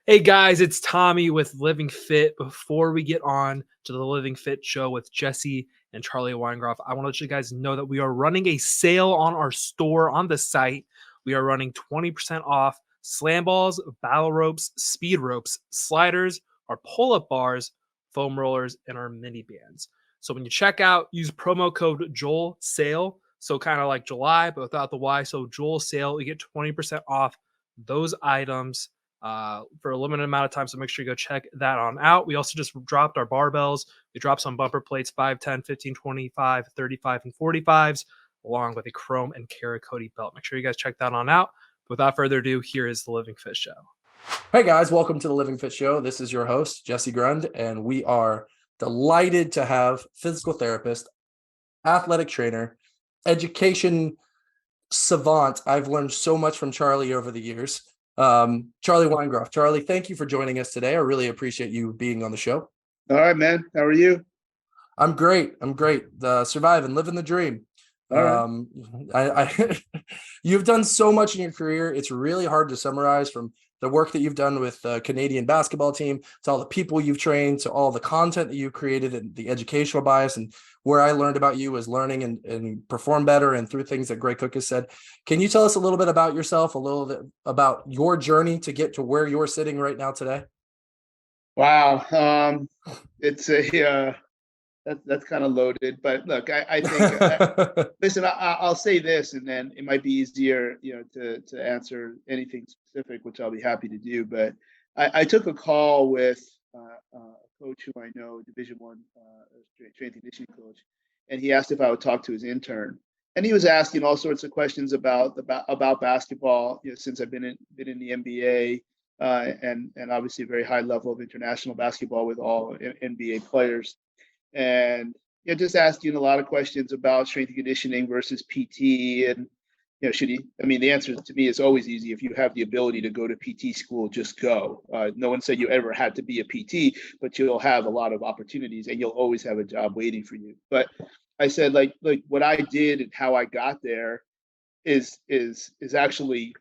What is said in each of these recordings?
Hey guys, it's Tommy with Living.Fit. Before we get on to the Living.Fit show with Jesse and Charlie Weingroff, I want to let you guys know that we are running a sale on our store on the site. We are running 20% off slam balls, battle ropes, speed ropes, sliders, our pull-up bars, foam rollers, and our mini bands. So when you check out, use promo code Joel Sale. So kind of like July, but without the Y. So Joel Sale, you get 20% off those items for a limited amount of time. So make sure you go check that on out. We also just dropped our barbells. We dropped some bumper plates 5, 10, 15, 25, 35, and 45s, along with a chrome and Caracote belt. Make sure you guys check that on out. But without further ado, here is the Living Fit Show. Hey guys, welcome to the Living Fit Show. This is your host, Jesse Grund, and we are delighted to have physical therapist, athletic trainer, education savant. I've learned so much from Charlie over the years. Charlie Weingroff. Charlie, thank you for joining us today. I really appreciate you being on the show. All right, man. How are you? I'm great. Surviving, living the dream. All right. You've done so much in your career. It's really hard to summarize, from the work that you've done with the Canadian basketball team to all the people you've trained to all the content that you've created and the educational bias. And where I learned about you was learning and perform better and through things that Greg Cook has said. Can you tell us a little bit about yourself, a little bit about your journey to get to where you're sitting right now today? Wow. It's a that's kind of loaded, but look, I think listen, I'll say this, and then it might be easier, to answer anything specific, which I'll be happy to do. But I took a call with a coach who I know, Division One strength and conditioning coach, and he asked if I would talk to his intern, and he was asking all sorts of questions about basketball, since I've been in the NBA. And obviously a very high level of international basketball with all NBA players, and just asking a lot of questions about strength and conditioning versus PT. And should he? I mean, the answer to me is always easy. If you have the ability to go to PT school, just go. No one said you ever had to be a PT, but you'll have a lot of opportunities, and you'll always have a job waiting for you. But I said, like what I did and how I got there is actually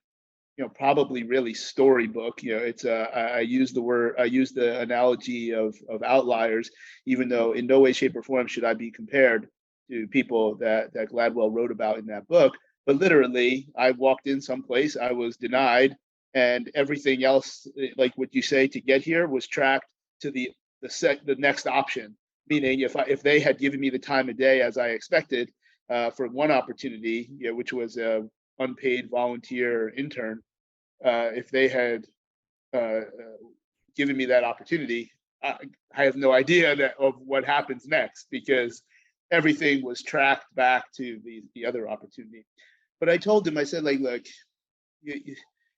probably really storybook. It's I use the analogy of outliers, even though in no way, shape, or form should I be compared to people that Gladwell wrote about in that book. But literally, I walked in someplace, I was denied, and everything else, like what you say, to get here was tracked to the next option. Meaning, if they had given me the time of day as I expected for one opportunity, which was a unpaid volunteer intern, if they had given me that opportunity, I have no idea of what happens next, because everything was tracked back to the other opportunity. But I told him, I said, like, look,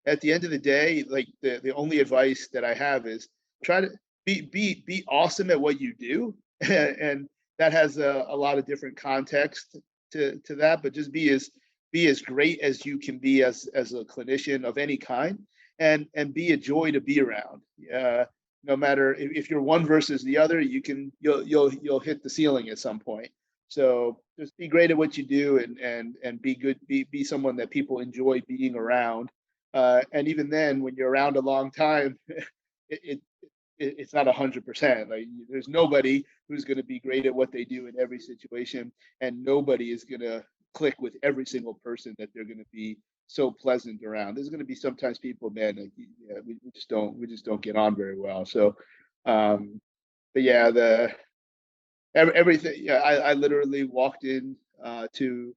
at the end of the day, like the only advice that I have is try to be awesome at what you do, and that has a lot of different context to that, but just be as great as you can be as a clinician of any kind, and be a joy to be around. No matter if you're one versus the other, you'll hit the ceiling at some point. So just be great at what you do, and be good, be someone that people enjoy being around. And even then, when you're around a long time, it's not 100%. Like, there's nobody who's going to be great at what they do in every situation, and nobody is going to click with every single person that they're going to be so pleasant around. There's going to be sometimes people, man, like, we just don't get on very well. So, but yeah, everything. Yeah, I literally walked in to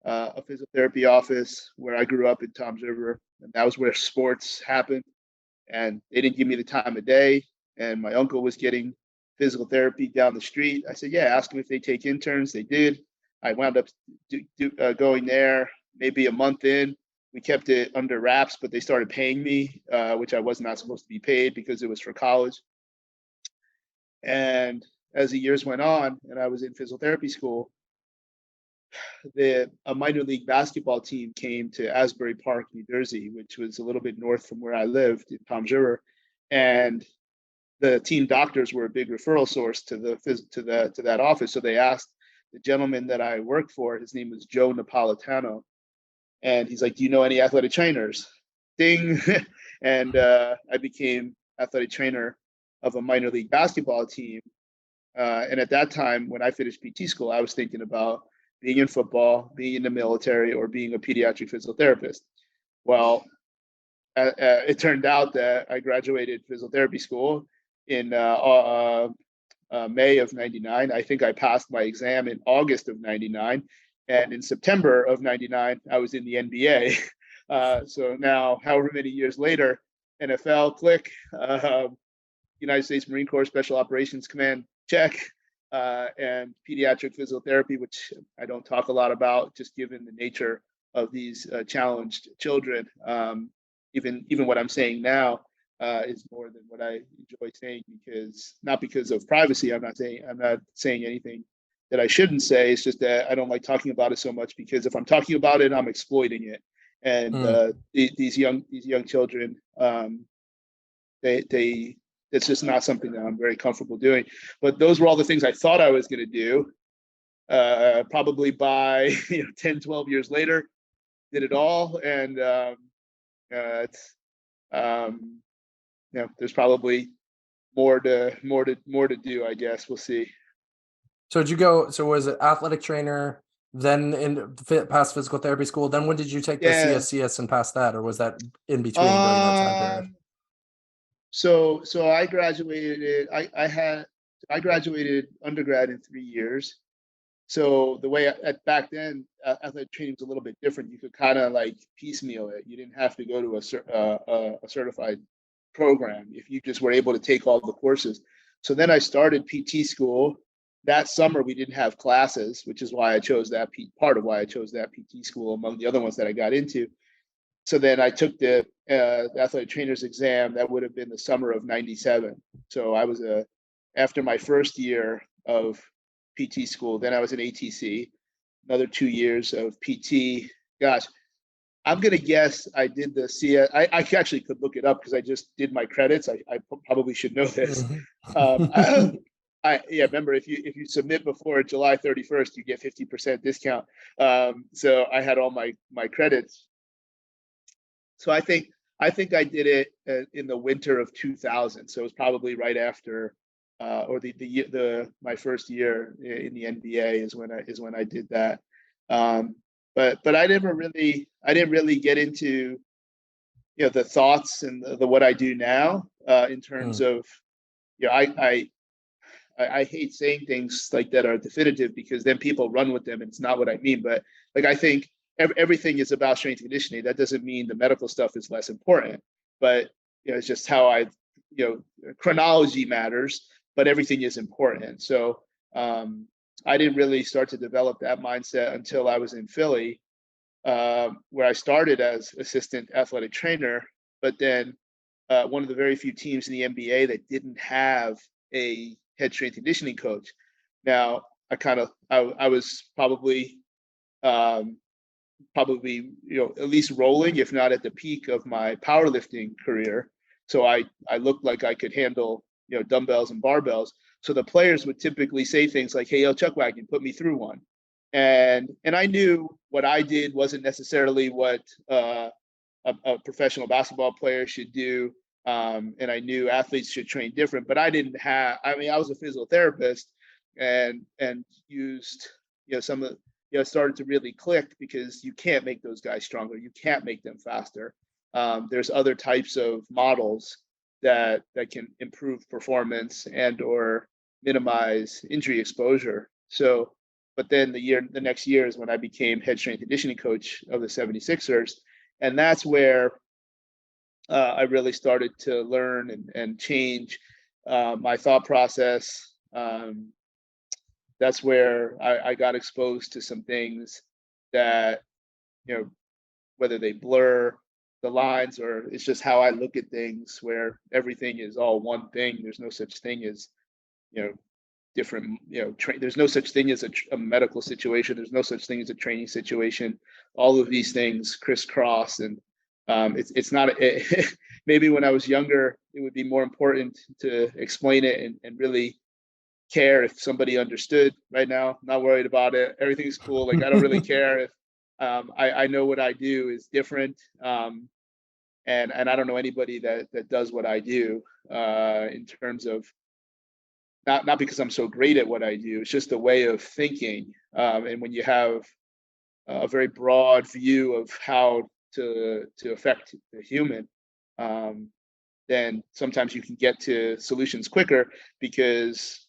a physiotherapy office where I grew up in Toms River, and that was where sports happened. And they didn't give me the time of day. And my uncle was getting physical therapy down the street. I said, yeah, ask them if they take interns. They did. I wound up going there maybe a month in. We kept it under wraps, but they started paying me, which I was not supposed to be paid because it was for college. And as the years went on and I was in physical therapy school, a minor league basketball team came to Asbury Park, New Jersey, which was a little bit north from where I lived in Toms River. And the team doctors were a big referral source to that office. So they asked the gentleman that I worked for, his name was Joe Napolitano, and he's like, "Do you know any athletic trainers?" Ding. And I became athletic trainer of a minor league basketball team. And at that time, when I finished PT school, I was thinking about being in football, being in the military, or being a pediatric physical therapist. Well, it turned out that I graduated physical therapy school in May of '99. I think I passed my exam in August of '99. And in September of '99, I was in the NBA. So now, however many years later, NFL, click, United States Marine Corps Special Operations Command, check, and pediatric physical therapy, which I don't talk a lot about, just given the nature of these challenged children. Even what I'm saying now is more than what I enjoy saying, because not because of privacy. I'm not saying anything that I shouldn't say. It's just that I don't like talking about it so much, because if I'm talking about it, I'm exploiting it. And these young children, they it's just not something that I'm very comfortable doing. But those were all the things I thought I was going to do. Probably by 10, 12 years later, did it all. And it's there's probably more to do, I guess. We'll see. So did you go? So was it athletic trainer, then past physical therapy school? Then when did you take the CSCS and pass that, or was that in between during that time period? So I graduated. I graduated undergrad in 3 years. So the way back then, athletic training was a little bit different. You could kind of like piecemeal it. You didn't have to go to a certified program if you just were able to take all the courses. So then I started PT school. That summer we didn't have classes, which is why I chose that part of why I chose that PT school among the other ones that I got into. So then I took the athletic trainer's exam. That would have been the summer of '97. So I was after my first year of PT school, then I was in ATC, another 2 years of PT. Gosh, I'm going to guess I did the CS. I actually could look it up because I just did my credits. I probably should know this. Remember, if you submit before July 31st, you get 50% discount. So I had all my credits. So I think I did it in the winter of 2000. So it was probably right after, or my first year in the NBA is when I did that. But I didn't really get into the thoughts and the what I do now in terms of I hate saying things like that are definitive, because then people run with them and it's not what I mean. But like, I think everything is about strength and conditioning. That doesn't mean the medical stuff is less important, but it's just how chronology matters, but everything is important. So I didn't really start to develop that mindset until I was in Philly, where I started as assistant athletic trainer, but then one of the very few teams in the NBA that didn't have a head strength conditioning coach. Now I was probably at least rolling, if not at the peak of my powerlifting career. So I looked like I could handle dumbbells and barbells. So the players would typically say things like, "Hey, yo, Chuck Wagon, put me through one." And I knew what I did wasn't necessarily what a professional basketball player should do. And I knew athletes should train different, but I was a physical therapist and used, some of started to really click, because you can't make those guys stronger. You can't make them faster. There's other types of models that can improve performance and or minimize injury exposure. So, but then the next year is when I became head strength conditioning coach of the 76ers. And that's where I really started to learn and change my thought process. That's where I got exposed to some things that, whether they blur the lines or it's just how I look at things, where everything is all one thing. There's no such thing as, different, there's no such thing as a medical situation. There's no such thing as a training situation. All of these things crisscross, and it's not maybe when I was younger, it would be more important to explain it and really care if somebody understood. Right now, not worried about it. Everything's cool. Like, I don't really care if I know what I do is different. And I don't know anybody that does what I do, in terms of not because I'm so great at what I do. It's just a way of thinking. And when you have a very broad view of how to affect the human, um, then sometimes you can get to solutions quicker, because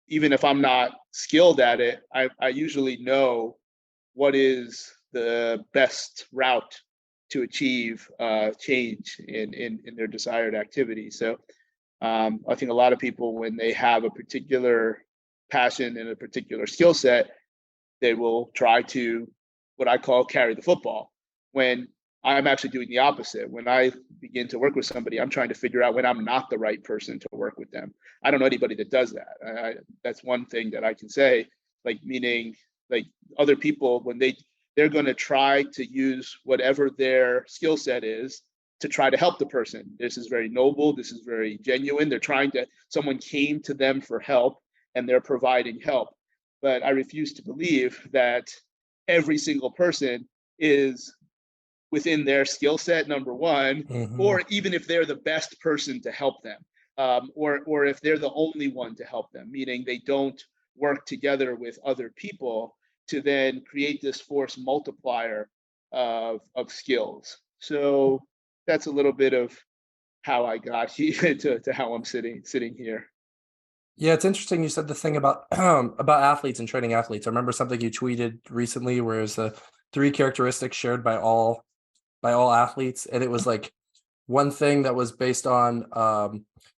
even if I'm not skilled at it, I usually know what is the best route to achieve change in their desired activity. So I think a lot of people, when they have a particular passion and a particular skill set, they will try to, what I call, carry the football. When I'm actually doing the opposite. When I begin to work with somebody, I'm trying to figure out when I'm not the right person to work with them. I don't know anybody that does that. That's one thing that I can say, like, meaning, like, other people, when they're going to try to use whatever their skill set is to try to help the person. This is very noble. This is very genuine. Someone came to them for help and they're providing help. But I refuse to believe that every single person is within their skill set, number one, or even if they're the best person to help them, or if they're the only one to help them, meaning they don't work together with other people to then create this force multiplier of skills. So that's a little bit of how I got here to how I'm sitting here. Yeah, it's interesting you said the thing about about athletes and training athletes. I remember something you tweeted recently where it's the 3 characteristics shared by all athletes, and it was like one thing that was based on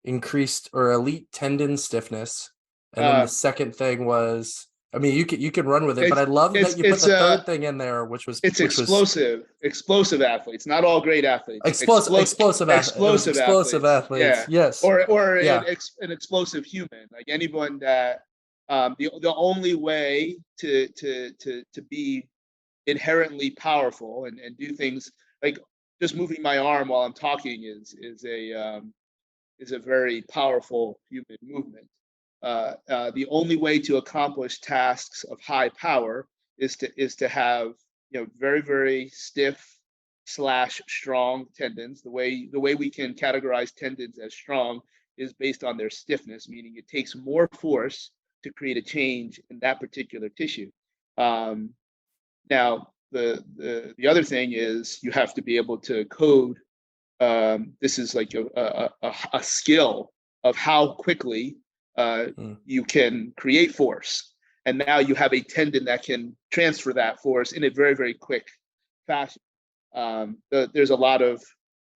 increased or elite tendon stiffness, and then the second thing was, I mean, you can run with it, but I love that you put the third thing in there, which was explosive athletes, not all great athletes. Explosive athletes. Yeah, Yes. or Yeah. an explosive human, like anyone that the only way to be inherently powerful and do things like just moving my arm while I'm talking is a very powerful human movement. The only way to accomplish tasks of high power is to have, very, very stiff slash strong tendons. The way we can categorize tendons as strong is based on their stiffness, meaning it takes more force to create a change in that particular tissue. Now, the other thing is you have to be able to code. This is like a skill of how quickly you can create force. And now you have a tendon that can transfer that force in a very, very quick fashion. There's a lot of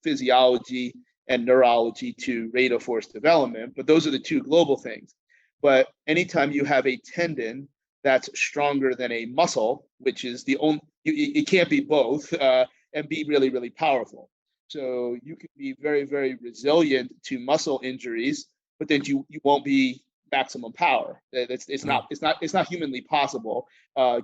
physiology and neurology to rate of force development, but those are the two global things. But anytime you have a tendon that's stronger than a muscle, which is the only, it can't be both, and be really, really powerful. So you can be very, very resilient to muscle injuries, but then you won't be maximum power. It's not humanly possible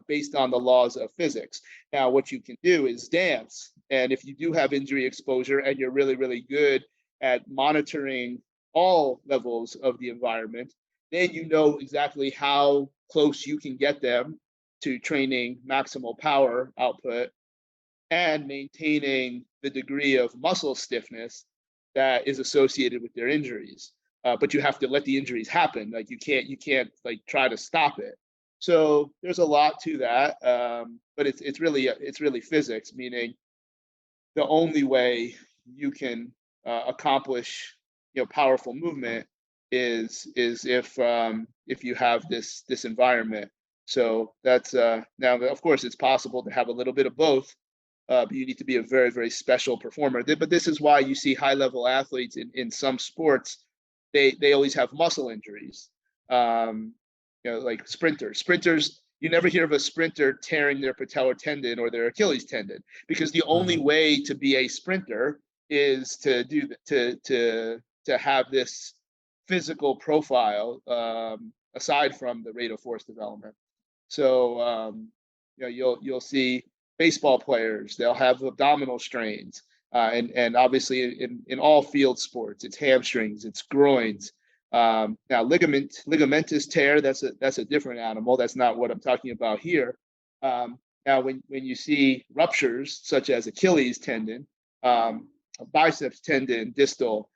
based on the laws of physics. Now, what you can do is dance, and if you do have injury exposure and you're really, really good at monitoring all levels of the environment, then you know exactly how close you can get them to training maximal power output and maintaining the degree of muscle stiffness that is associated with their injuries. But you have to let the injuries happen. Like you can't like try to stop it. So there's a lot to that, but it's really physics. Meaning the only way you can accomplish powerful movement is if you have this environment. So that's now, of course, it's possible to have a little bit of both, but you need to be a very, very special performer. But this is why you see high level athletes in some sports, they always have muscle injuries. Like sprinters, you never hear of a sprinter tearing their patellar tendon or their Achilles tendon, because the only way to be a sprinter is to have this physical profile, aside from the rate of force development. So you'll see baseball players, they'll have abdominal strains, and obviously in all field sports, it's hamstrings, it's groins. Now ligamentous tear, that's a different animal. That's not what I'm talking about here. Now when you see ruptures such as Achilles tendon, biceps tendon, distal,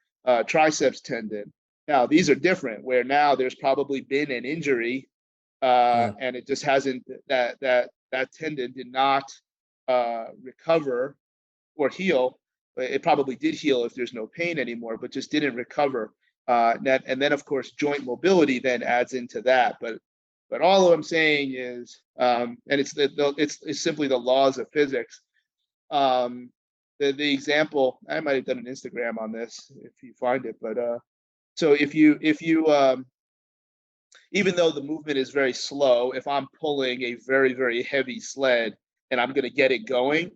triceps tendon. Now, these are different, where now there's probably been an injury, and it just hasn't, that tendon did not recover or heal. It probably did heal if there's no pain anymore, but just didn't recover. And then, of course, joint mobility then adds into that. But all I'm saying is, and it's simply the laws of physics. The example, I might have done an Instagram on this if you find it, but so if you even though the movement is very slow, if I'm pulling a very, very heavy sled and I'm going to get it going,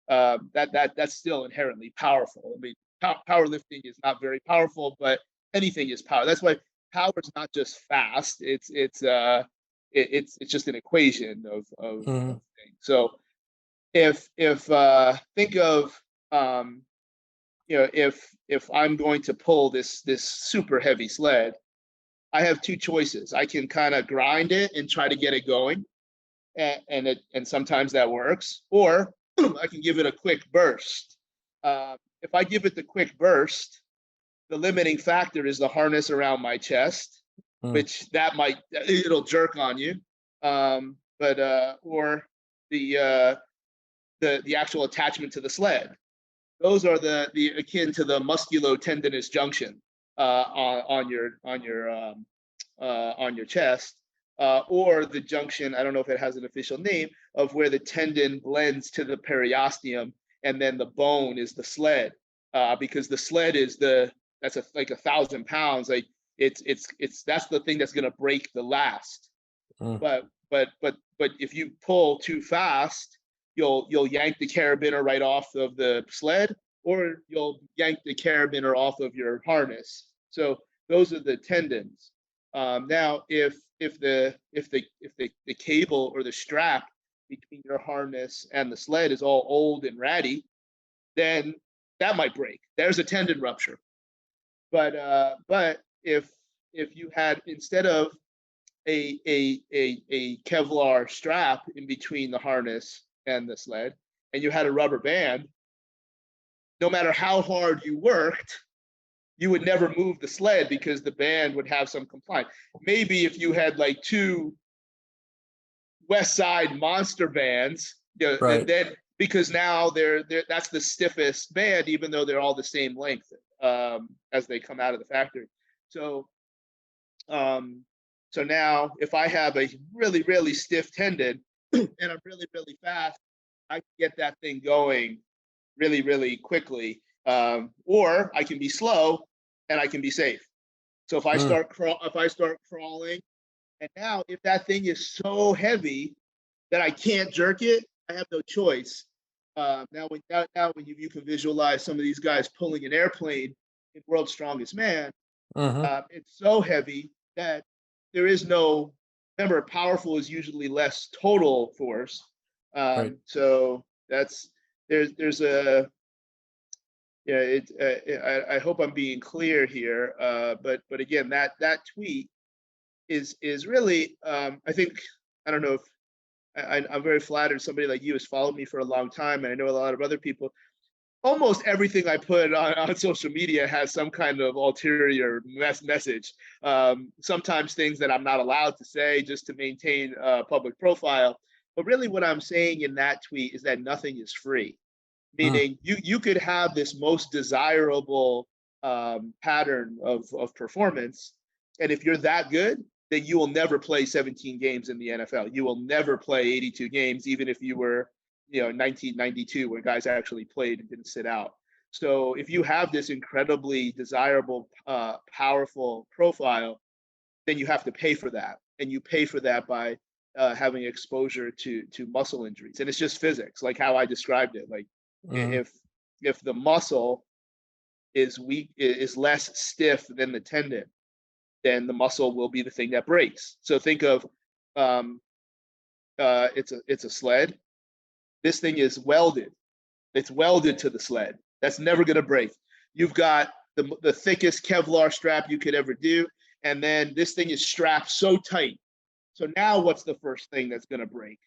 that's still inherently powerful. I mean, powerlifting is not very powerful, but anything is power. That's why power is not just fast. It's just an equation of things. So if think of if I'm going to pull this super heavy sled, I have two choices. I can kind of grind it and try to get it going, and sometimes that works, or I can give it a quick burst. If I give it the quick burst, the limiting factor is the harness around my chest, which it'll jerk on you, or the actual attachment to the sled. Those are the akin to the musculotendinous junction on your chest, or the junction, I don't know if it has an official name, of where the tendon blends to the periosteum, and then the bone is the sled, because the sled is like 1,000 pounds. Like that's the thing that's going to break the last. But if you pull too fast, you'll yank the carabiner right off of the sled, or you'll yank the carabiner off of your harness. So those are the tendons. Now, if the cable or the strap between your harness and the sled is all old and ratty, then that might break. There's a tendon rupture. But if you had, instead of a Kevlar strap in between the harness and the sled, and you had a rubber band, no matter how hard you worked, you would never move the sled because the band would have some compliance. Maybe if you had like two West Side monster bands, right, then because now that's the stiffest band, even though they're all the same length as they come out of the factory. So now if I have a really, really stiff tendon and I'm really, really fast, I can get that thing going really, really quickly. Or I can be slow and I can be safe. So if I start crawling, and now if that thing is so heavy that I can't jerk it, I have no choice. Now when you can visualize some of these guys pulling an airplane in World's Strongest Man, it's so heavy that there is no. Remember, powerful is usually less total force. Right. So there's a. Yeah, I hope I'm being clear here, but again, that tweet is really, I think, I don't know if I'm very flattered somebody like you has followed me for a long time, and I know a lot of other people. Almost everything I put on social media has some kind of ulterior message. Sometimes things that I'm not allowed to say just to maintain a public profile. But really what I'm saying in that tweet is that nothing is free. Meaning you could have this most desirable pattern of performance, and if you're that good, then you will never play 17 games in the NFL. You will never play 82 games, even if you were, 1992, when guys actually played and didn't sit out. So if you have this incredibly desirable, powerful profile, then you have to pay for that, and you pay for that by having exposure to muscle injuries, and it's just physics, like how I described it, like. If the muscle is weak, is less stiff than the tendon, then the muscle will be the thing that breaks. So think of it's a sled. This thing is welded. It's welded to the sled. That's never going to break. You've got the thickest Kevlar strap you could ever do, and then this thing is strapped so tight. So now what's the first thing that's going to break?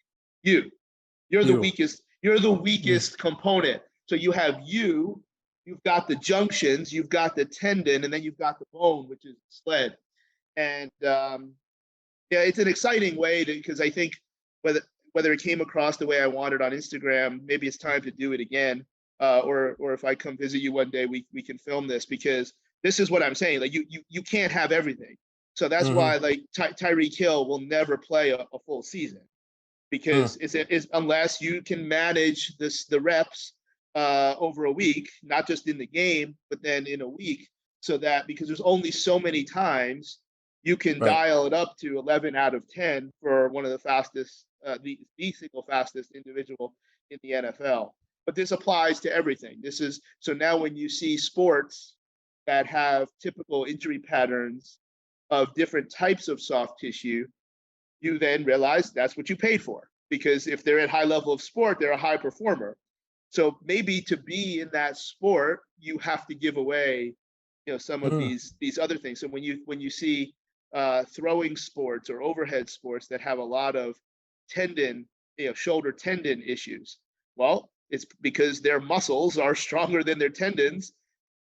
You're the weakest. You're the weakest component. So you have you you've got the junctions, you've got the tendon, and then you've got the bone, which is the sled. And yeah, it's an exciting way to, because I think whether it came across the way I wanted on Instagram, maybe it's time to do it again. Or if I come visit you one day, we can film this, because this is what I'm saying. Like you can't have everything. So that's why like Tyreek Hill will never play a full season, because it's unless you can manage the reps over a week, not just in the game, but then in a week, so that, because there's only so many times you can Right. dial it up to 11 out of 10 for one of the fastest, the single fastest individual in the NFL. But this applies to everything. This is, so now when you see sports that have typical injury patterns of different types of soft tissue, you then realize that's what you paid for. Because if they're at high level of sport, they're a high performer. So maybe to be in that sport, you have to give away, some of these other things. So when you see throwing sports or overhead sports that have a lot of tendon, shoulder tendon issues, well, it's because their muscles are stronger than their tendons,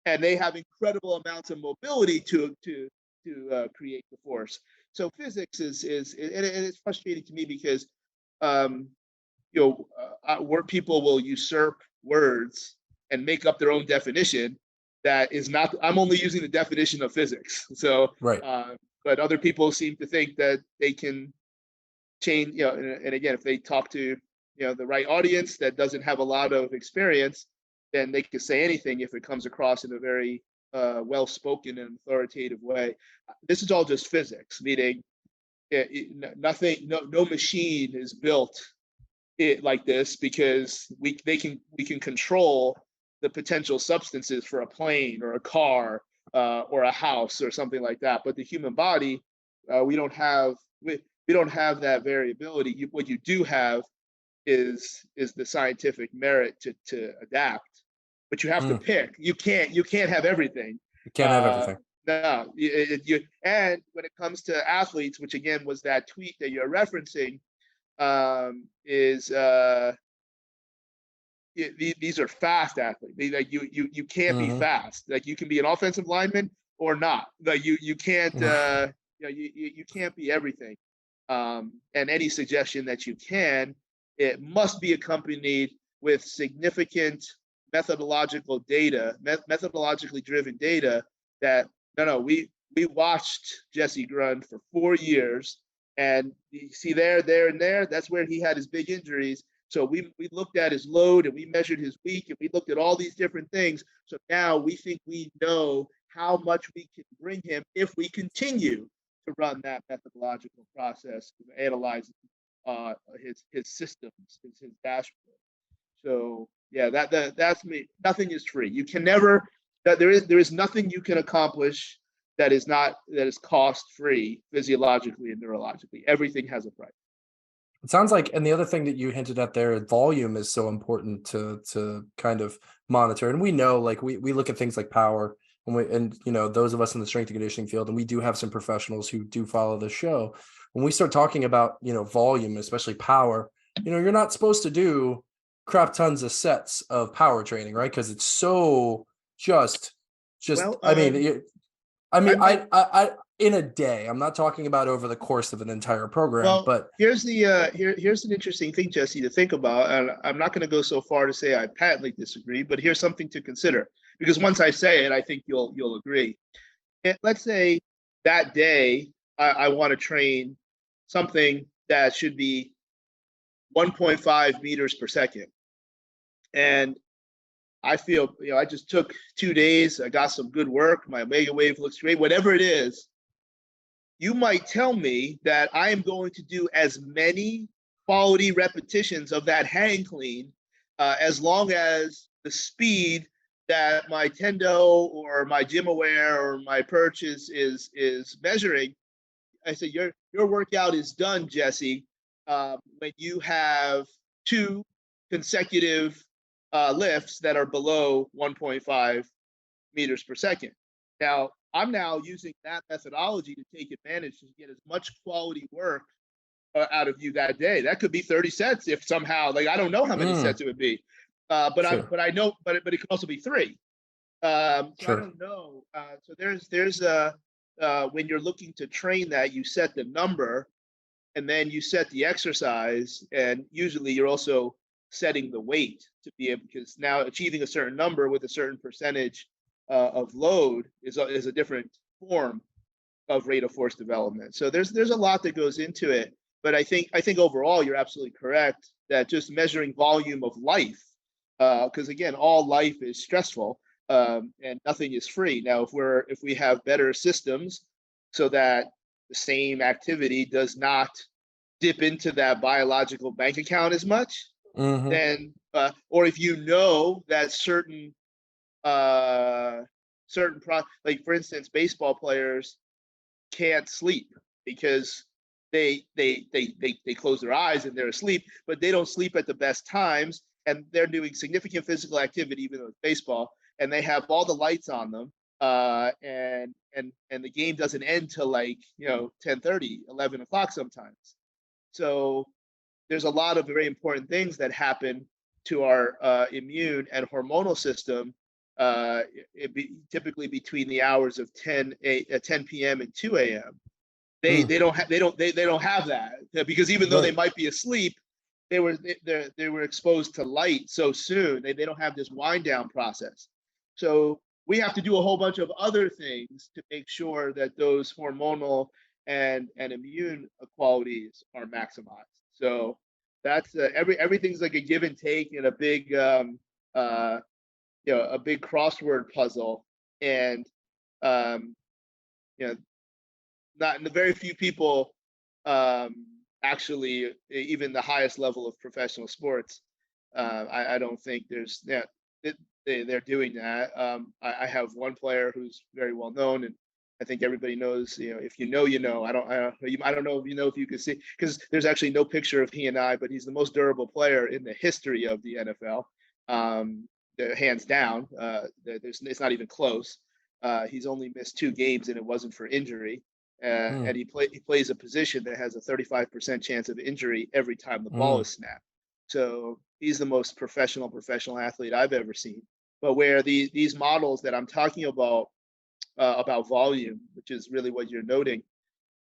and they have incredible amounts of mobility to create the force. So physics is and it's frustrating to me, because where people will usurp words and make up their own definition that is not. I'm only using the definition of physics. So Right. but other people seem to think that they can change. And again, if they talk to the right audience that doesn't have a lot of experience, then they can say anything if it comes across in a very well-spoken and authoritative way. This is all just physics, meaning nothing, no machine is built like this, because we can control the potential substances for a plane or a car or a house or something like that. But the human body, we don't have that variability. What you do have is the scientific merit to adapt, but you have to pick. You can't have everything. You can't have everything. No, and when it comes to athletes, which again was that tweet that you're referencing, is these are fast athletes. Like you can't be fast. Like you can be an offensive lineman or not. Like you can't you can't be everything. And any suggestion that you can, it must be accompanied with significant methodologically driven data that we watched Jesse Grund for 4 years, and you see there, and there, that's where he had his big injuries. So we looked at his load, and we measured his week, and we looked at all these different things. So now we think we know how much we can bring him if we continue to run that methodological process of analyzing his systems, his dashboard. So yeah, that's me. Nothing is free. You can never. There is nothing you can accomplish that is cost free physiologically and neurologically. Everything has a price. It sounds like, and the other thing that you hinted at there, volume is so important to kind of monitor. And we know, like we look at things like power, and those of us in the strength and conditioning field, and we do have some professionals who do follow the show. When we start talking about volume, especially power, you're not supposed to do crap tons of sets of power training, right? Because it's so just. Well, I mean, I in a day. I'm not talking about over the course of an entire program. Well, but here's an interesting thing, Jesse, to think about. And I'm not going to go so far to say I patently disagree, but here's something to consider. Because once I say it, I think you'll agree. Let's say that day I want to train something that should be 1.5 meters per second. And I feel, I just took 2 days. I got some good work. My omega wave looks great. Whatever it is, you might tell me that I am going to do as many quality repetitions of that hang clean as long as the speed that my Tendo or my GymAware or my Perch is measuring. I said, your workout is done, Jesse, when you have 2 consecutive lifts that are below 1.5 meters per second. Now, I'm now using that methodology to take advantage to get as much quality work out of you that day. That could be 30 sets if somehow, like, I don't know how many sets it would be, but sure. I know, but it could also be 3. So I Sure. don't know. So there's a when you're looking to train that, you set the number and then you set the exercise, and usually you're also setting the weight to be able, because now achieving a certain number with a certain percentage of load is a different form of rate of force development. So there's a lot that goes into it, but I think overall you're absolutely correct that just measuring volume of life, because again, all life is stressful, and nothing is free. Now, if we have better systems so that the same activity does not dip into that biological bank account as much, Hmm. then or if you know that uh, like for instance, baseball players can't sleep because they close their eyes and they're asleep, but they don't sleep at the best times, and they're doing significant physical activity even though it's baseball, and they have all the lights on them, and the game doesn't end till like 10:30, 11 o'clock sometimes. So there's a lot of very important things that happen to our immune and hormonal system, typically between the hours of 10 p.m. and 2 a.m. They don't have they don't have that, because even though they Right. might be asleep, they were exposed to light so soon. They don't have this wind down process. So we have to do a whole bunch of other things to make sure that those hormonal and immune qualities are maximized. So that's everything's like a give and take in a big uh, a big crossword puzzle, and um, you know not the very few people, actually, even the highest level of professional sports, I don't think there's they're doing that. I have one player who's very well known, and I think everybody knows. If you know, you know. I don't know if you know, if you could see, because there's actually no picture of he and I, but he's the most durable player in the history of the NFL, um, hands down. It's not even close. He's only missed 2 games, and it wasn't for injury. And Mm. he plays a position that has a 35% chance of injury every time the ball Mm. is snapped. So he's the most professional athlete I've ever seen. But where these models that I'm talking about volume, which is really what you're noting,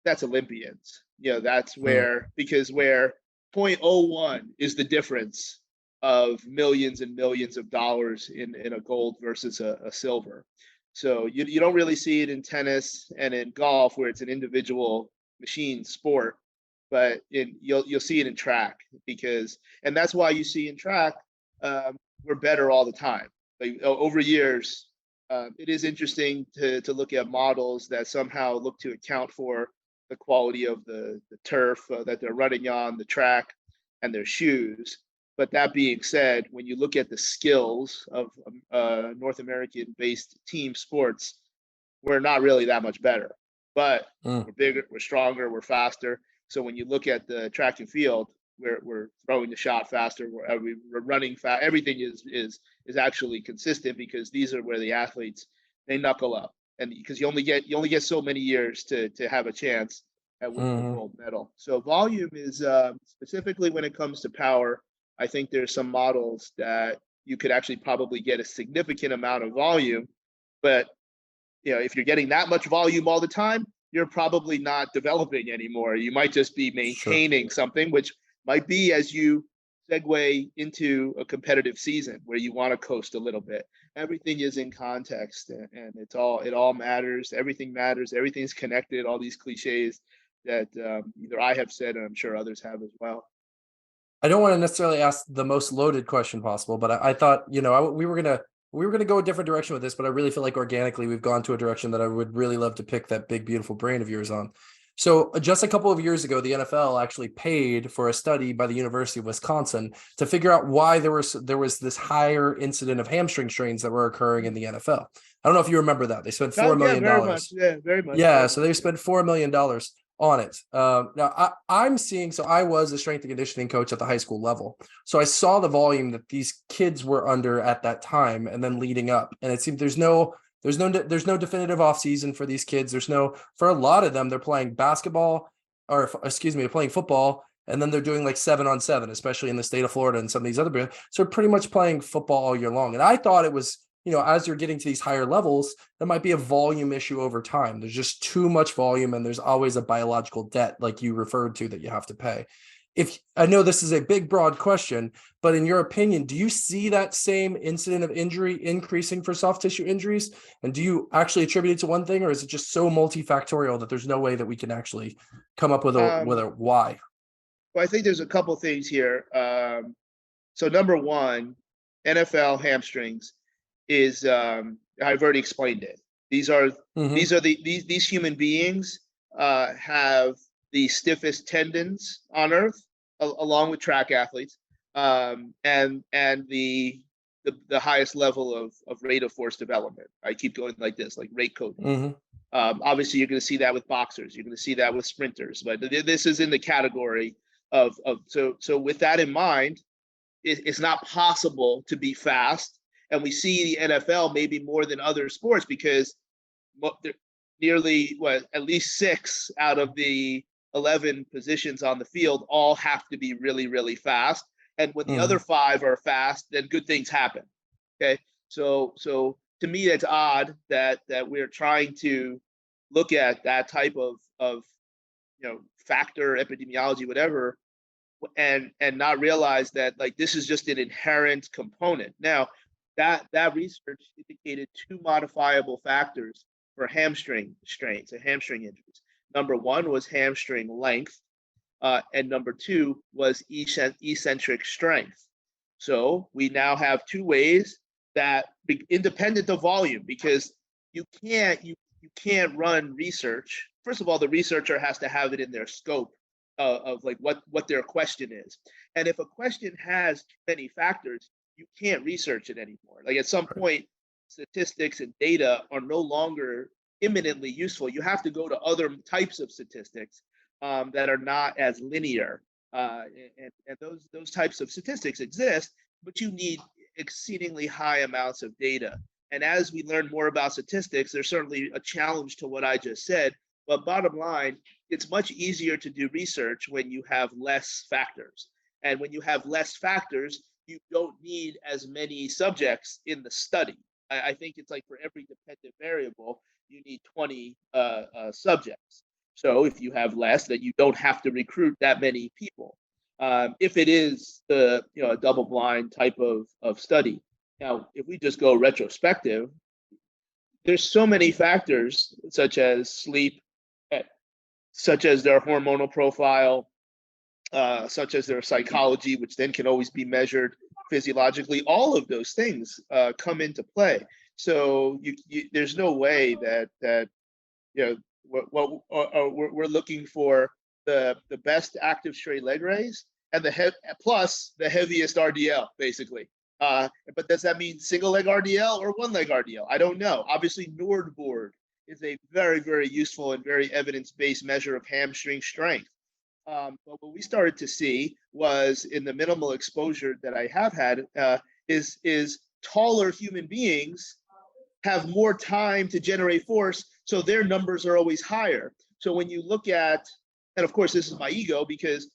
that's Olympians. That's Mm. where zero point zero 0.01 is the difference of millions and millions of dollars in a gold versus a silver. So you don't really see it in tennis and in golf, where it's an individual machine sport, but you'll see it in track, and that's why you see in track, we're better all the time. Like over years, it is interesting to look at models that somehow look to account for the quality of the turf that they're running on, the track, and their shoes. But that being said, when you look at the skills of North American based team sports, we're not really that much better. But Mm. we're bigger, we're stronger, we're faster. So when you look at the track and field, we're throwing the shot faster, we're running fast. Everything is actually consistent, because these are where the athletes, they knuckle up, and because you only get so many years to have a chance at winning a Hmm. gold medal. So volume is, specifically when it comes to power. I think there's some models that you could actually probably get a significant amount of volume, but if you're getting that much volume all the time, you're probably not developing anymore. You might just be Sure. maintaining something, which might be as you segue into a competitive season where you want to coast a little bit. Everything is in context, and it all matters. Everything matters. Everything's connected. All these cliches that either I have said, and I'm sure others have as well. I don't want to necessarily ask the most loaded question possible, but I thought, we were gonna go a different direction with this, but I really feel like organically we've gone to a direction that I would really love to pick that big, beautiful brain of yours on. So just a couple of years ago, the NFL actually paid for a study by the University of Wisconsin to figure out why there was this higher incident of hamstring strains that were occurring in the NFL. I don't know if you remember that. They spent Oh $4 yeah, million. very much. Yeah, very much. Yeah, Very so much. they Yeah. spent $4 million on it. Now I'm seeing. So I was a strength and conditioning coach at the high school level, so I saw the volume that these kids were under at that time, and then leading up. And it seemed there's no definitive off season for these kids. For a lot of them, they're playing basketball, or excuse me, they're playing football, and then they're doing like 7-on-7, especially in the state of Florida and some of these other. So pretty much playing football all year long. And I thought it was as you're getting to these higher levels, there might be a volume issue over time. There's just too much volume, and there's always a biological debt, like you referred to, that you have to pay. If I know this is a big, broad question, but in your opinion, do you see that same incident of injury increasing for soft tissue injuries? And do you actually attribute it to one thing, or is it just so multifactorial that there's no way that we can actually come up with a why? Well, I think there's a couple things here. So number one, NFL hamstrings is I've already explained it. These are these human beings have the stiffest tendons on earth, along with track athletes, and the highest level of rate of force development. I keep going like this, like rate coding. Obviously, you're going to see that with boxers. You're going to see that with sprinters. But this is in the category of so with that in mind, it's not possible to be fast. And we see the NFL maybe more than other sports because nearly at least 6 out of the 11 positions on the field all have to be really, really fast. And when the other 5 are fast, then good things happen. Okay. So to me, that's odd that we're trying to look at that type of factor, epidemiology, whatever, and not realize that like this is just an inherent component. Now, that research indicated 2 modifiable factors for hamstring strains and hamstring injuries. Number 1 was hamstring length, and number 2 was eccentric strength. So we now have 2 ways that, independent of volume, because you can't run research. First of all, the researcher has to have it in their scope of like what their question is. And if a question has too many factors, you can't research it anymore. Like at some point, statistics and data are no longer imminently useful. You have to go to other types of statistics that are not as linear. And those types of statistics exist, but you need exceedingly high amounts of data. And as we learn more about statistics, there's certainly a challenge to what I just said. But bottom line, it's much easier to do research when you have less factors. And when you have less factors, you don't need as many subjects in the study. I think it's like for every dependent variable, you need 20 subjects. So if you have less, then you don't have to recruit that many people. If it is a double-blind type of study. Now, if we just go retrospective, there's so many factors, such as sleep, such as their hormonal profile, such as their psychology, which then can always be measured physiologically. All of those things come into play. So there's no way that we're looking for the best active straight leg raise and plus the heaviest RDL, basically. But does that mean single leg RDL or one leg RDL? I don't know. Obviously, Nord board is a very, very useful and very evidence-based measure of hamstring strength. But what we started to see was, in the minimal exposure that I have had, is taller human beings have more time to generate force, so their numbers are always higher. So when you look at, and of course this is my ego because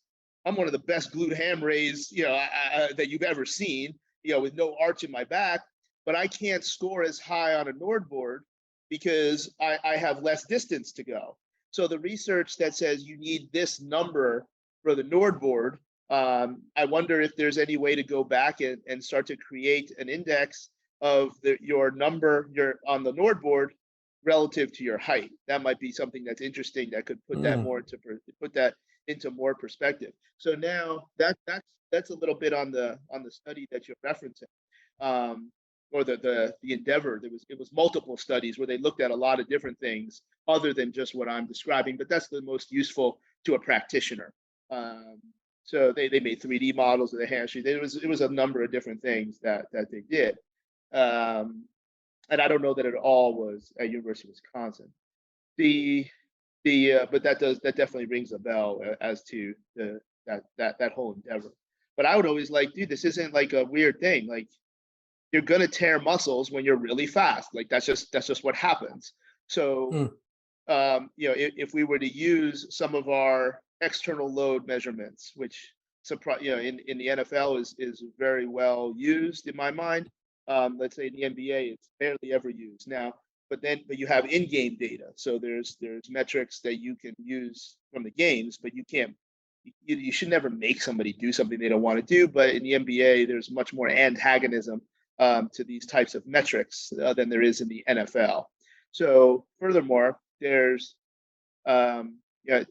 I'm one of the best glute ham raise that you've ever seen, with no arch in my back, but I can't score as high on a Nord board because I have less distance to go. So the research that says you need this number for the Nord board, I wonder if there's any way to go back and start to create an index of your number on the Nord board relative to your height. That might be something that's interesting that could put that into more perspective. So now that's a little bit on the study that you're referencing. Or the endeavor. It was multiple studies where they looked at a lot of different things other than just what I'm describing, but that's the most useful to a practitioner. So they made 3D models of the hamstring. It was a number of different things that they did. And I don't know that it all was at University of Wisconsin. But that definitely rings a bell as to that whole endeavor. But I would always like, dude, this isn't like a weird thing. Like, you're gonna tear muscles when you're really fast. Like that's just what happens. So if we were to use some of our external load measurements, which in the NFL is very well used in my mind, Let's say in the NBA, it's barely ever used now. But you have in-game data, so there's metrics that you can use from the games, but you can't. You should never make somebody do something they don't want to do. But in the NBA, there's much more antagonism to these types of metrics than there is in the NFL. So furthermore, there's yeah,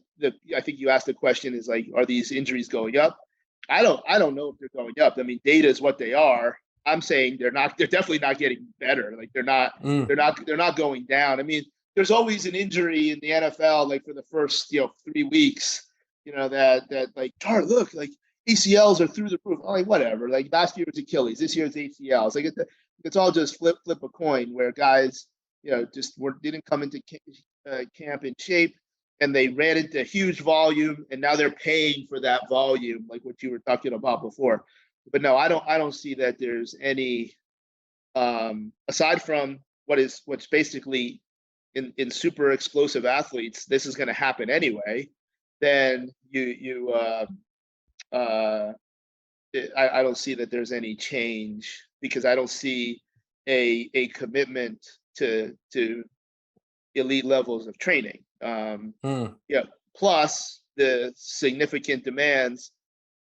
I think you asked the question is like, are these injuries going up? I don't know if they're going up. I mean, data is what they are. I'm saying they're not. They're definitely not getting better. Like they're not going down. I mean, there's always an injury in the NFL, like for the first 3 weeks. That like, Charlie, look, like ACLs are through the roof. I'm like, whatever. Like last year was Achilles, this year's ACLs. Like it's all just flip a coin where guys just didn't come into camp in shape, and they ran into huge volume, and now they're paying for that volume, like what you were talking about before. But no, I don't see that there's any aside from what's basically in super explosive athletes, this is going to happen anyway. Then I don't see that there's any change, because I don't see a commitment to elite levels of training. Plus the significant demands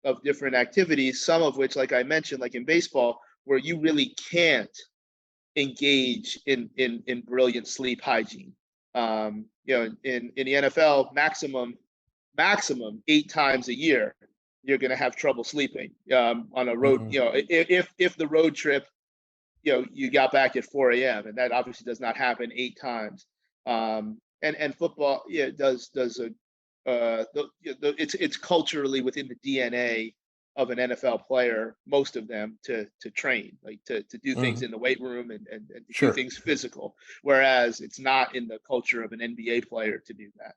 of different activities, some of which, like I mentioned, like in baseball, where you really can't engage in brilliant sleep hygiene. In the NFL, maximum 8 times a year, you're going to have trouble sleeping on a road. If the road trip, you got back at 4 a.m. and that obviously does not happen 8 times. And football, does it's culturally within the DNA of an NFL player, most of them, to train, like to do things in the weight room and do things physical, whereas it's not in the culture of an NBA player to do that.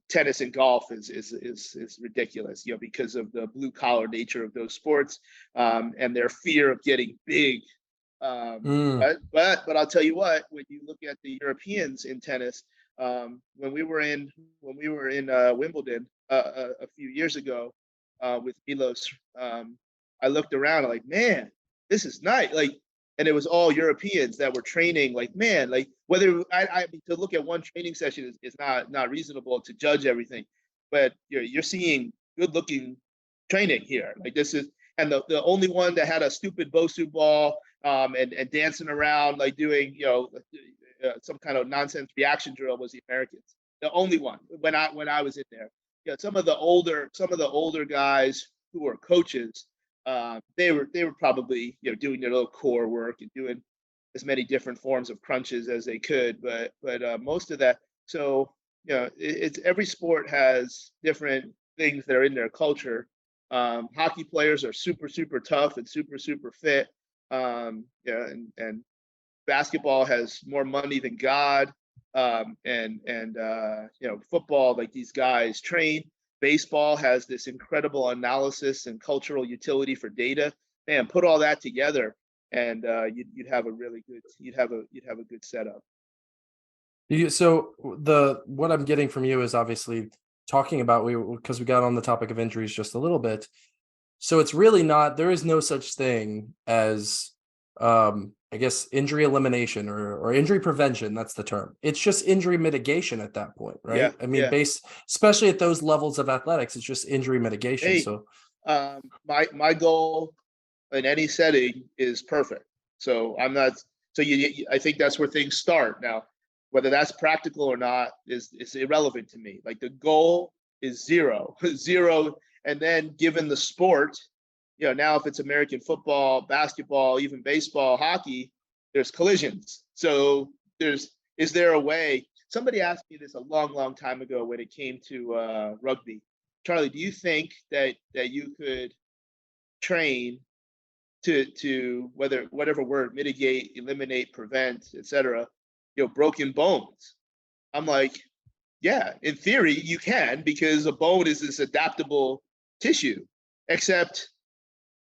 Tennis and golf is ridiculous, because of the blue collar nature of those sports, and their fear of getting big. But I'll tell you what, when you look at the Europeans in tennis, when we were in Wimbledon a few years ago with Milos, I looked around like, man, this is nice. Like, and it was all Europeans that were training. Like, man, like whether I mean, to look at one training session is not reasonable to judge everything, but you're seeing good looking training here. Like this is, and the only one that had a stupid Bosu ball and dancing around like doing some kind of nonsense reaction drill was the Americans. The only one when I was in there. Some of the older guys who were coaches, they were probably doing their little core work and doing as many different forms of crunches as they could, but most of that. So it's every sport has different things that are in their culture. Hockey players are super tough and super fit. And basketball has more money than God. And football, like these guys train. Baseball has this incredible analysis and cultural utility for data. Man, put all that together, and you'd have a really good setup. So what I'm getting from you is obviously talking about, because we got on the topic of injuries just a little bit. So it's really not, there is no such thing as I guess injury elimination or injury prevention. That's the term. It's just injury mitigation at that point, right? Yeah, I mean, especially at those levels of athletics, it's just injury mitigation. Hey, so my goal in any setting is perfect. So I'm not. So I think that's where things start. Now, whether that's practical or not is irrelevant to me. Like the goal is zero, and then given the sport, now if it's American football, basketball, even baseball, hockey, there's collisions. So is there a way? Somebody asked me this a long time ago when it came to rugby. Charlie, do you think that you could train to whatever word, mitigate, eliminate, prevent, etc., broken bones? I'm like, yeah, in theory you can, because a bone is this adaptable tissue, except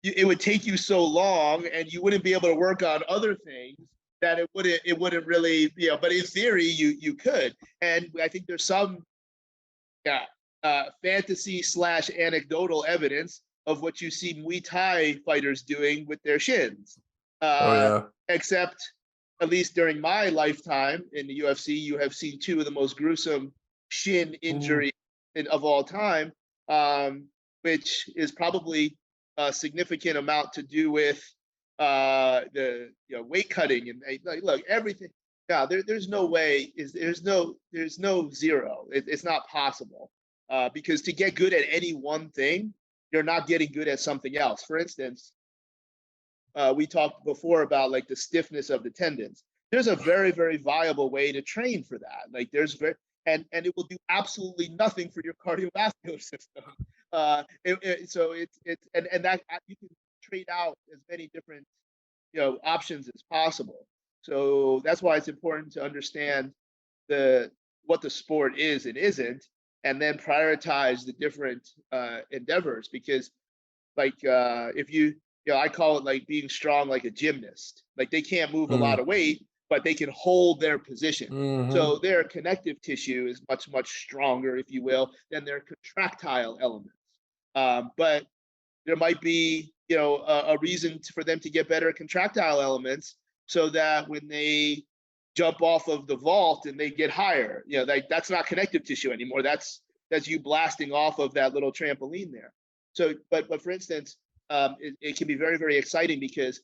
it would take you so long and you wouldn't be able to work on other things that it wouldn't really, but in theory you could. And I think there's some fantasy / anecdotal evidence of what you see Muay Thai fighters doing with their shins. Oh yeah. Except, at least during my lifetime in the UFC, you have seen two of the most gruesome shin Ooh. injuries of all time, which is probably a significant amount to do with the weight cutting and like, look, everything. Yeah, there's no way. There's no zero. It's not possible because to get good at any one thing, you're not getting good at something else. For instance, we talked before about like the stiffness of the tendons. There's a very, very viable way to train for that. Like there's very, and it will do absolutely nothing for your cardiovascular system. So it's and that you can trade out as many different options as possible. So that's why it's important to understand the what the sport is and isn't, and then prioritize the different endeavors. Because like if I call it like being strong like a gymnast. Like they can't move a lot Mm. of weight, but they can hold their position. Mm-hmm. So their connective tissue is much, much stronger, if you will, than their contractile elements. But there might be a reason for them to get better contractile elements, so that when they jump off of the vault and they get higher, that's not connective tissue anymore. That's you blasting off of that little trampoline there. So but for instance, it can be very, very exciting because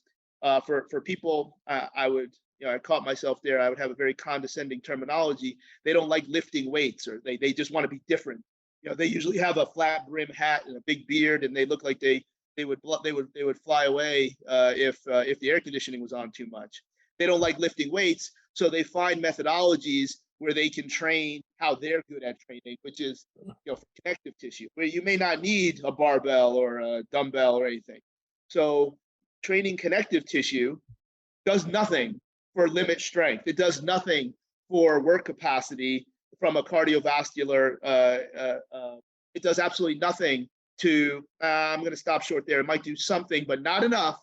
for people, I would I caught myself there. I would have a very condescending terminology. They don't like lifting weights, or they just want to be different. They usually have a flat brim hat and a big beard, and they look like they would fly away if the air conditioning was on too much. They don't like lifting weights, so they find methodologies where they can train how they're good at training, which is for connective tissue, where you may not need a barbell or a dumbbell or anything. So training connective tissue does nothing for limit strength. It does nothing for work capacity from a cardiovascular. It does absolutely nothing to. I'm going to stop short there. It might do something, but not enough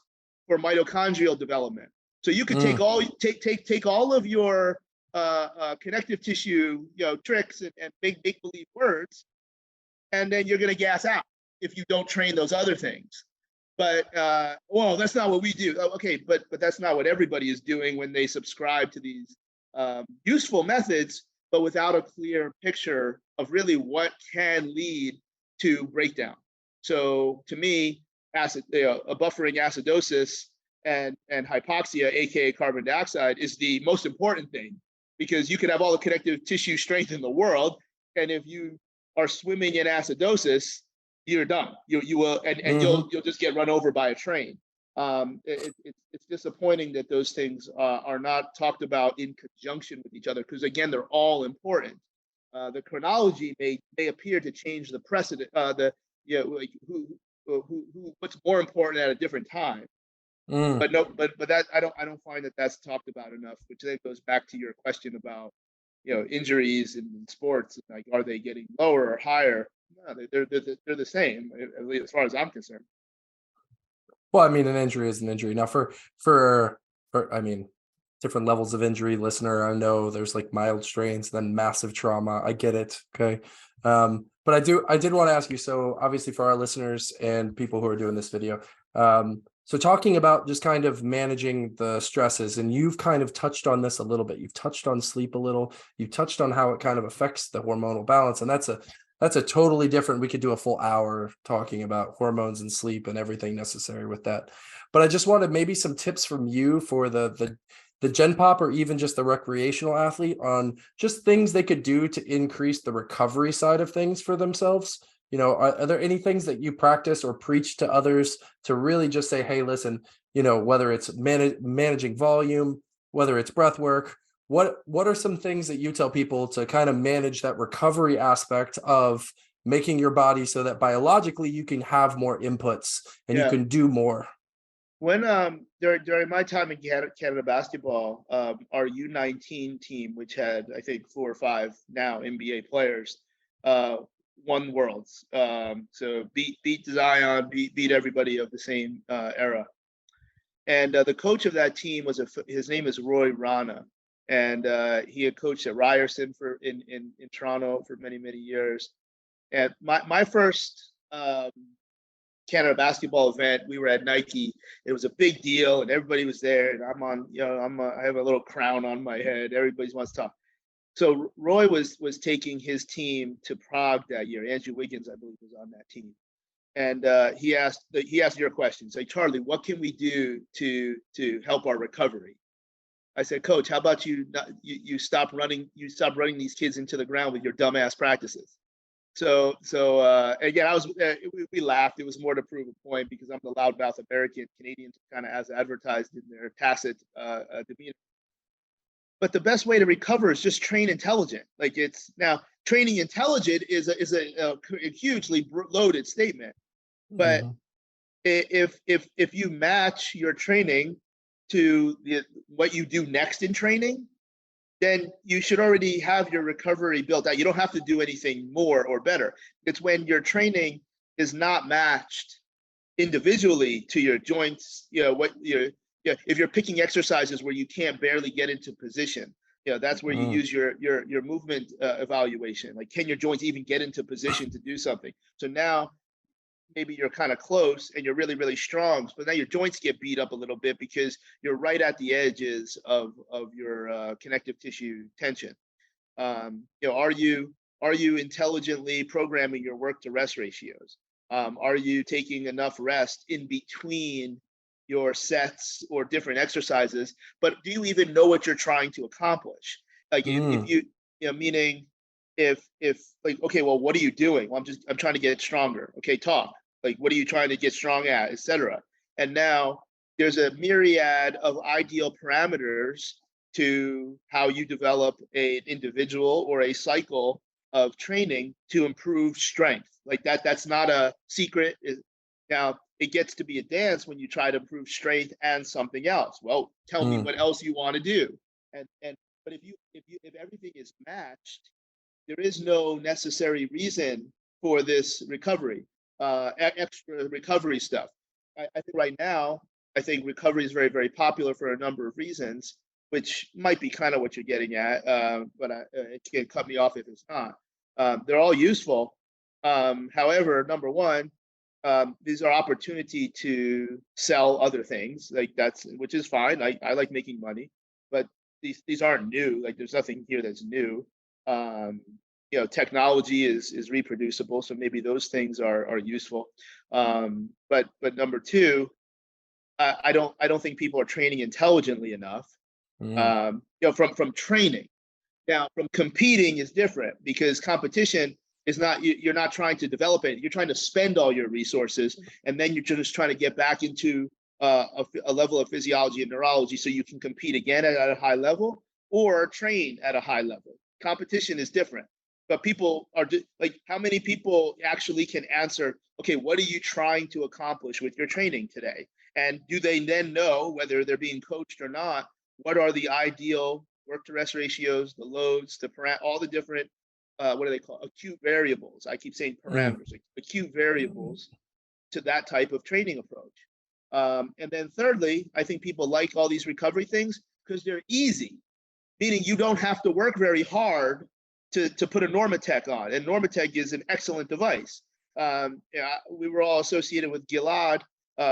for mitochondrial development. So you could take Mm. all of your connective tissue, tricks and big believe words, and then you're going to gas out if you don't train those other things. But well, that's not what we do. Okay, but that's not what everybody is doing when they subscribe to these useful methods, but without a clear picture of really what can lead to breakdown. So to me, a buffering acidosis and hypoxia, aka carbon dioxide, is the most important thing, because you can have all the connective tissue strength in the world, and if you are swimming in acidosis, you're done. You will, and Mm-hmm. you'll just get run over by a train. It's disappointing that those things are not talked about in conjunction with each other, because again, they're all important. The chronology may appear to change the precedent. Like what's more important at a different time. Mm. But no, but that I don't find that that's talked about enough, which then goes back to your question about injuries in sports. Like, are they getting lower or higher? No, they're the same, at least as far as I'm concerned. Well, I mean, an injury is an injury. Now, for I mean, different levels of injury. Listener, I know there's like mild strains, then massive trauma. I get it. Okay, but I did want to ask you. So, obviously, for our listeners and people who are doing this video, so talking about just kind of managing the stresses, and you've kind of touched on this a little bit. You've touched on sleep a little. You've touched on how it kind of affects the hormonal balance, and that's a totally different. We could do a full hour talking about hormones and sleep and everything necessary with that. But I just wanted maybe some tips from you for the gen pop, or even just the recreational athlete, on just things they could do to increase the recovery side of things for themselves. Are there any things that you practice or preach to others to really just say, hey, listen, whether it's managing volume, whether it's breath work, what are some things that you tell people to kind of manage that recovery aspect of making your body so that biologically you can have more inputs and you Yeah. can do more? When during my time in Canada basketball, our U19 team, which had I think 4 or 5 now NBA players, won worlds. So beat Zion, beat everybody of the same era. And the coach of that team his name is Roy Rana, and he had coached at Ryerson in Toronto for many years. And my first Canada basketball event. We were at Nike. It was a big deal, and everybody was there. And I'm on, I have a little crown on my head. Everybody wants to talk. So Roy was taking his team to Prague that year. Andrew Wiggins, I believe, was on that team. And he asked your question. Say, Charlie, what can we do to help our recovery? I said, Coach, how about you stop running these kids into the ground with your dumbass practices? So again, we laughed. It was more to prove a point because I'm the loudmouth American. Canadians kind of as advertised in their tacit demeanor. But the best way to recover is just train intelligent. Like it's now training intelligent is a hugely loaded statement. But if you match your training to what you do next in training, then you should already have your recovery built out. You don't have to do anything more or better. It's when your training is not matched individually to your joints, if you're picking exercises where you can't barely get into position, that's where you use your movement evaluation. Like, can your joints even get into position to do something? So now maybe you're kind of close and you're really, really strong, but now your joints get beat up a little bit because you're right at the edges of your connective tissue tension. Are you intelligently programming your work to rest ratios? Are you taking enough rest in between your sets or different exercises? But do you even know what you're trying to accomplish? Like if you, meaning if like, okay, well, what are you doing? Well, I'm trying to get stronger. Okay, talk. Like, what are you trying to get strong at, etc. And now there's a myriad of ideal parameters to how you develop an individual or a cycle of training to improve strength. Like that's not a secret. Now it gets to be a dance when you try to improve strength and something else. Well, tell me what else you want to do. But if everything is matched, there is no necessary reason for this recovery, extra recovery stuff. I think right now, I think recovery is very, very popular for a number of reasons, which might be kind of what you're getting at, but it can cut me off if it's not. They're all useful. However, number one, these are opportunity to sell other things, which is fine. I like making money, but these aren't new. Like there's nothing here that's new. Technology is reproducible, so maybe those things are useful. But number two, I don't think people are training intelligently enough. From training. Now, from competing is different because competition is not, you're not trying to develop it. You're trying to spend all your resources, and then you're just trying to get back into a level of physiology and neurology so you can compete again at a high level or train at a high level. Competition is different. But people are like, how many people actually can answer, okay, what are you trying to accomplish with your training today? And do they then know, whether they're being coached or not, what are the ideal work to rest ratios, the loads, all the different, what do they call, acute variables? I keep saying parameters, like acute variables to that type of training approach. And then thirdly, I think people like all these recovery things because they're easy, meaning you don't have to work very hard to put a Normatec on. And Normatec is an excellent device. We were all associated with Gilad,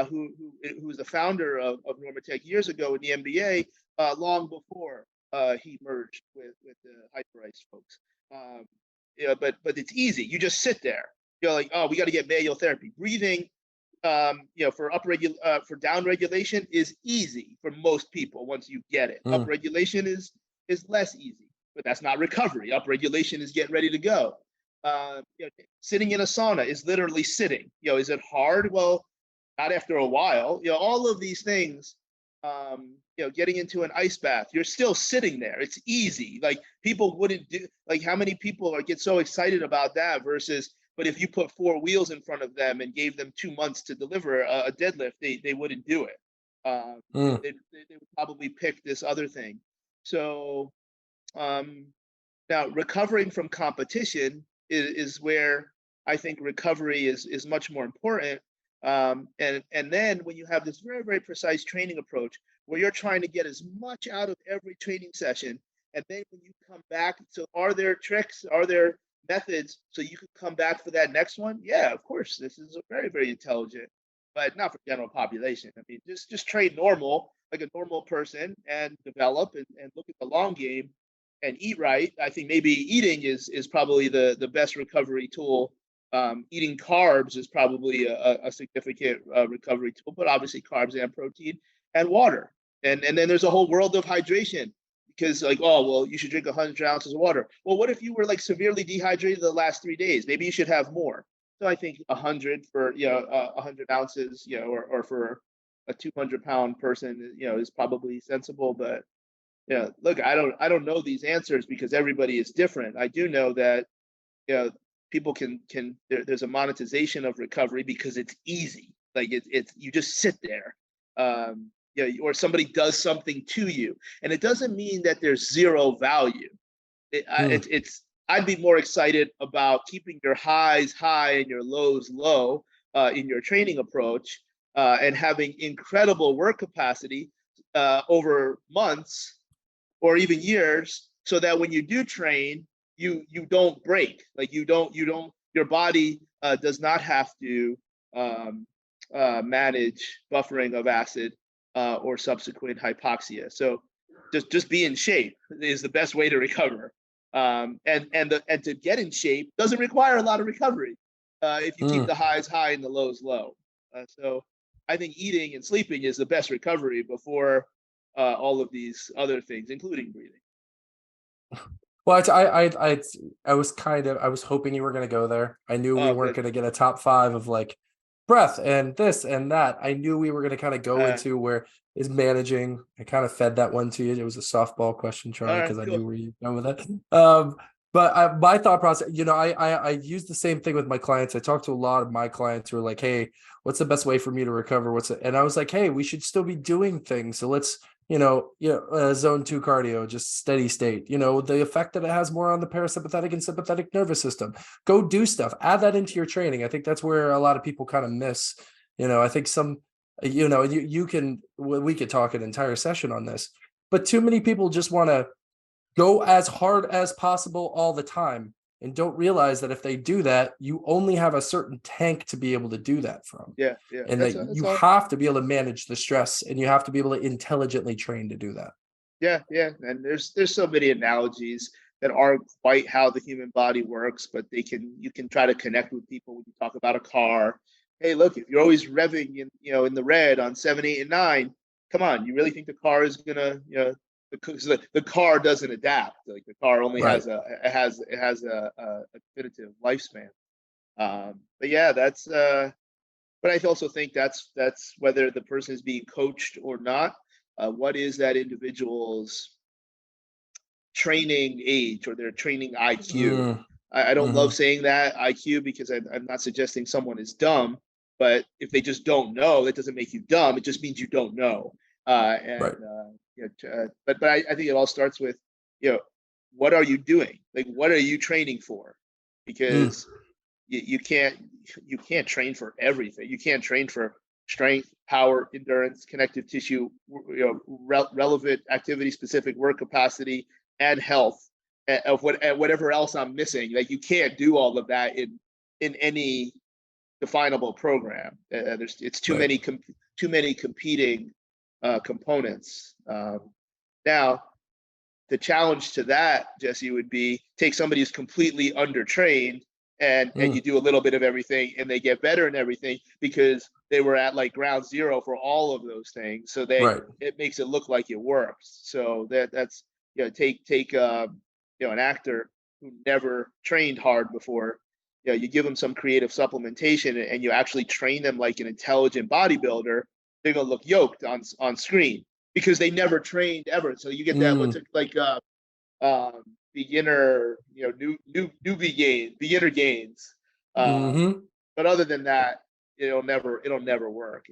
who was the founder of Normatec years ago in the NBA, long before he merged with the Hyperice folks. But it's easy. You just sit there. You're like, oh, we got to get manual therapy. Breathing, for down regulation is easy for most people once you get it. Up regulation is less easy. But that's not recovery. Upregulation is getting ready to go. Sitting in a sauna is literally sitting. Is it hard? Well, not after a while. All of these things. Getting into an ice bath, you're still sitting there. It's easy. Like people wouldn't do. Like how many people get so excited about that versus? But if you put 4 wheels in front of them and gave them 2 months to deliver a deadlift, they wouldn't do it. They would probably pick this other thing. So. Now, recovering from competition is where I think recovery is much more important. And then when you have this very, very precise training approach where you're trying to get as much out of every training session, and then when you come back, so are there tricks? Are there methods so you could come back for that next one, yeah, of course, this is a very, very intelligent, but not for general population. I mean, just train normal, like a normal person, and develop and look at the long game and eat right. I think maybe eating is probably the best recovery tool. Eating carbs is probably a significant recovery tool, but obviously carbs and protein and water. And then there's a whole world of hydration, because like, oh, well, you should drink 100 ounces of water. Well, what if you were like severely dehydrated the last 3 days? Maybe you should have more. So I think 100 for, 100 ounces, or for a 200-pound person, is probably sensible. But yeah, look, I don't know these answers because everybody is different. I do know that, people there's a monetization of recovery because it's easy. Like it's you just sit there. Or somebody does something to you, and it doesn't mean that there's zero value. I'd be more excited about keeping your highs high and your lows low in your training approach, and having incredible work capacity over months or even years, so that when you do train, you don't break. Like you don't your body does not have to manage buffering of acid or subsequent hypoxia. So just be in shape is the best way to recover. And to get in shape doesn't require a lot of recovery if you keep the highs high and the lows low. So I think eating and sleeping is the best recovery before all of these other things, including breathing. Well, I was hoping you were going to go there. I knew we weren't going to get a top 5 of like breath and this and that. I knew we were going to kind of go into where is managing. I kind of fed that one to you. It was a softball question, Charlie, because I knew where you go with it. But my thought process, I use the same thing with my clients. I talk to a lot of my clients who are like, "Hey, what's the best way for me to recover? And I was like, "Hey, we should still be doing things. So let's, zone 2 cardio, just steady state. The effect that it has more on the parasympathetic and sympathetic nervous system. Go do stuff. Add that into your training." I think that's where a lot of people kind of miss. I think we could talk an entire session on this, but too many people just want to go as hard as possible all the time and don't realize that if they do that, you only have a certain tank to be able to do that from. Yeah. And that you have to be able to manage the stress, and you have to be able to intelligently train to do that. Yeah. And there's so many analogies that aren't quite how the human body works, but you can try to connect with people when you talk about a car. Hey, look, if you're always revving in the red on 7, 8, and 9, come on, you really think the car is gonna, the car doesn't adapt. Like the car only has a definitive lifespan. But yeah, that's but I also think that's whether the person is being coached or not. What is that individual's training age or their training IQ? I don't love saying that IQ because I'm not suggesting someone is dumb, but if they just don't know, that doesn't make you dumb. It just means you don't know. But I think it all starts with, what are you doing? Like, what are you training for? Because you can't train for everything. You can't train for strength, power, endurance, connective tissue, relevant activity specific work capacity, and health of whatever else I'm missing. Like you can't do all of that in any definable program. It's too many competing components. Now, the challenge to that, Jesse, would be take somebody who's completely undertrained and you do a little bit of everything and they get better in everything because they were at like ground zero for all of those things. So it makes it look like it works. So that's take an actor who never trained hard before. You give them some creative supplementation and you actually train them like an intelligent bodybuilder. They're gonna look yoked on screen because they never trained ever. So you get that what's like beginner, beginner gains. But other than that, it'll never work.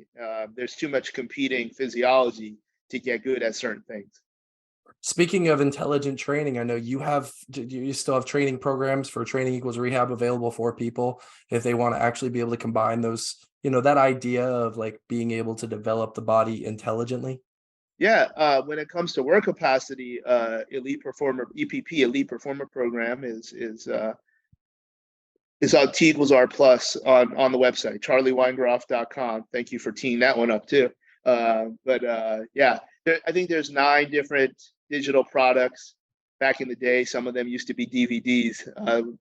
There's too much competing physiology to get good at certain things. Speaking of intelligent training, I know you still have training programs for Training Equals Rehab available for people if they want to actually be able to combine those, that idea of like being able to develop the body intelligently. Yeah, when it comes to work Elite Performer Program is It's on T equals R plus on the website, charlieweingroff.com. Thank you for teeing that one up too. Yeah, I think there's 9 different digital products. Back in the day, some of them used to be DVDs.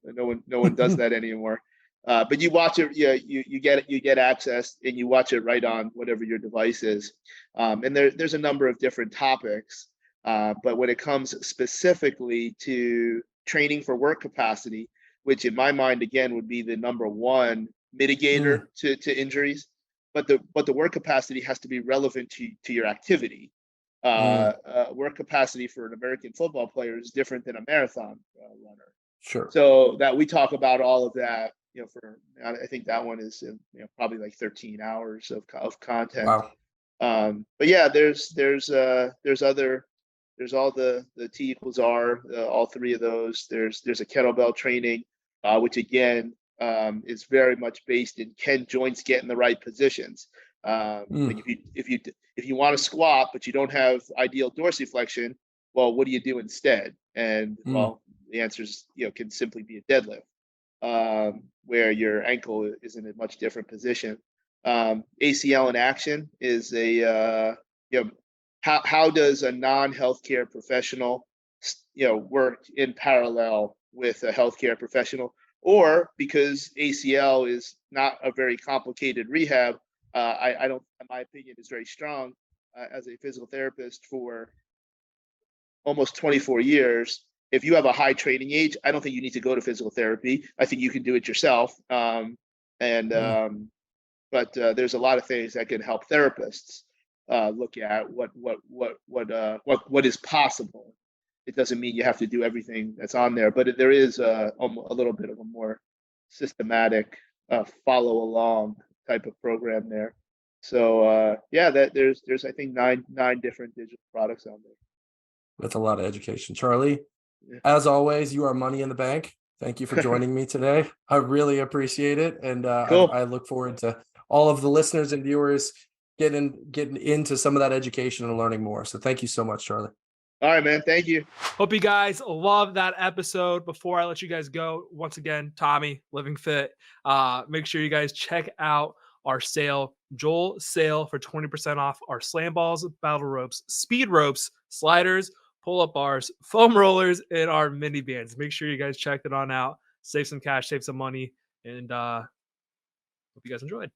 No one does that anymore. But you watch it, you get access, and you watch it right on whatever your device is. And there's a number of different topics. But when it comes specifically to training for work capacity, which in my mind, again, would be the number one mitigator to injuries, but the work capacity has to be relevant to your activity. Work capacity for an American football player is different than a marathon runner. Sure. So that we talk about all of that, I think that one is probably like 13 hours of content. Wow. But yeah, there's all the T equals R, all 3 of those. There's a kettlebell training, which again is very much based in, can joints get in the right positions? Like if you want to squat but you don't have ideal dorsiflexion, well, what do you do instead? And well, the answer is can simply be a deadlift, where your ankle is in a much different position. ACL in action is a how does a non-healthcare professional work in parallel with a healthcare professional? Or because ACL is not a very complicated rehab, I don't, in my opinion, is very strong as a physical therapist for almost 24 years. If you have a high training age, I don't think you need to go to physical therapy. I think you can do it yourself. But there's a lot of things that can help therapists look at what is possible. It doesn't mean you have to do everything that's on there, but there is a little bit of a more systematic follow along type of program there. So yeah, there's I think nine different digital products out there. That's a lot of education. Charlie, as always, you are money in the bank. Thank you for joining me today. I really appreciate it. And Cool. I look forward to all of the listeners and viewers getting into some of that education and learning more. So thank you so much, Charlie. All right, man. Thank you. Hope you guys love that episode. Before I let you guys go, once again, Tommy, Living.Fit. Make sure you guys check out our sale, Joel sale, for 20% off our slam balls, battle ropes, speed ropes, sliders, pull-up bars, foam rollers, and our mini bands. Make sure you guys check it on out. Save some cash, save some money, and hope you guys enjoyed.